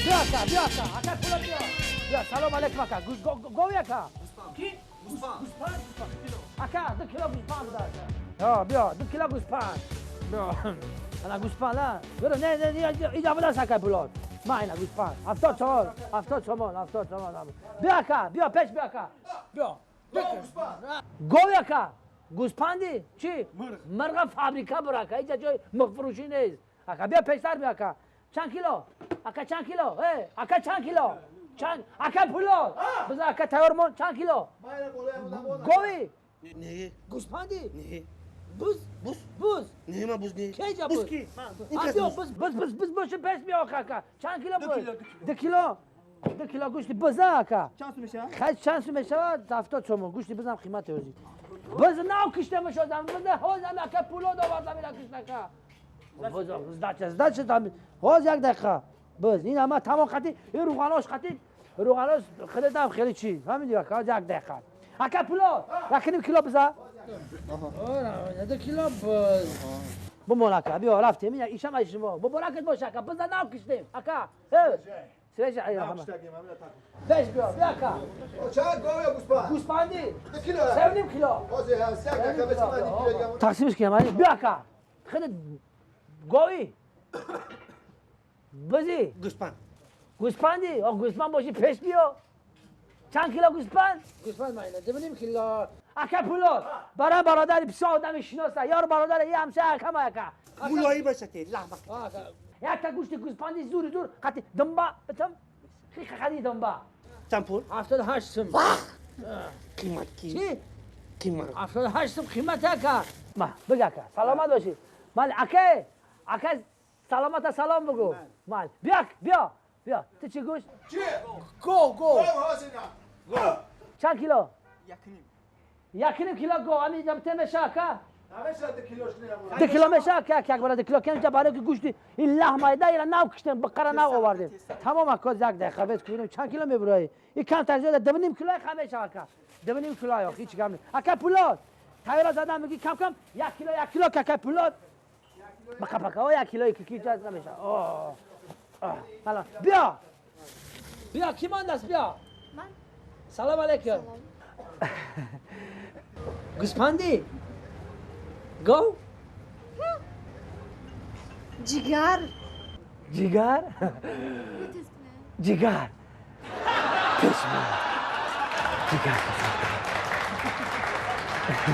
بیا اکا پولاد بیا سلام علیکم اکا گوی اکا کی؟ گوسپند اکا 2 کیلو گوسپند بده بیا 2 کیلو گوسپند بیا انا گوسپند ها برو نه اینجا بده اکا پولاد ما اینا گوسپند 70 تومان بیا اکا بیا پیش بیا اکا بیا گوی اکا گوسپندی چی؟ مرغ فابریکا برو اکا اینجا جای مفروشی نیست اکا بیا پیشتر بیا اکا چند کیلو؟ اکا چند کیلو؟ اکا چند کیلو؟ اکا پولاد بذار اکا تیارمون چند کیلو؟ گوی؟ نه گوسپندی؟ نه بوز؟ نه من بوز نه کی جا بوز بوز؟ کی؟ بیا بوز باشه پیش بیا اکا چند کیلو بوز؟ 2 کیلو 2 کیلو گوشتی بزن اکا چند میشه؟ خیلی چند میشه 70 تومن گوشتی بزنم قیمت روزی بز ناو کشته میشد بزن هوزم اکا پولاد آوردم اینا کشته اکا بز زدچه دام هوز 1 دقیقه بز این همه تمام خطی این روغناش خیلی دم خیلی چی همین دیگه اکا 1 دقیقه اکا پولاد 1 کیلو بزن 2 کیلو بز بمون اکا بیا رفتیم ایشم ایشم ببرکت باشه اکا بزن ناو کشتیم اکا سرجع يا رحمة بيش بياكا چند گاوی گوسپند گوسپندی 2 کیلو 7 کیلو بازی هست 1 دقیقه بس من 2 کیلو تقسیمش کنم بیاکا خیلی گاوی بزی گوسپندی گوسپند باشی پیش بیا چند کیلو گوسپند ماینه 2.5 کیلو اکا پولاد برای برادر بسیار آدم شناسه یار برادر یه همسه اکا ما اکا مولایی باشه لحظه یک تا گوشت گوسپندی زور قطی دنبا بتم خیلی دنبا چند پول؟ 78 سم قیمت کی؟ چی؟ قیمت 78 سم قیمت اکا ما بگه اکا سلامت باشی مال اکا سلامت سلام بگو مال بیا تو چی گوشت؟ چی؟ گو گاو چند کیلو؟ 1.5 کیلو گو امی جمته میشه اکا همه 2 کیلوش نمیاد 2 کیلو میشه که برای 2 کیلو کنیم جا برای که گوشتی این لحمه اینا ناو کشتیم بقره ناو آوردیم تمام اکا 1 دقیقه بس کنیم چند کیلو میبرای این کم ترجیح 2.5 کیلو خمیشه اکا 2.5 کیلو یا هیچ کم نیست اکا پولاد تایرا زدم میگی کم 1 کیلو که اکا پولاد بقا 1 کیلو کی جاز نمیشه حالا بیا کی ماند است بیا من سلام علیکم گوسپندی گو جگر جگر جگر پیش من جگر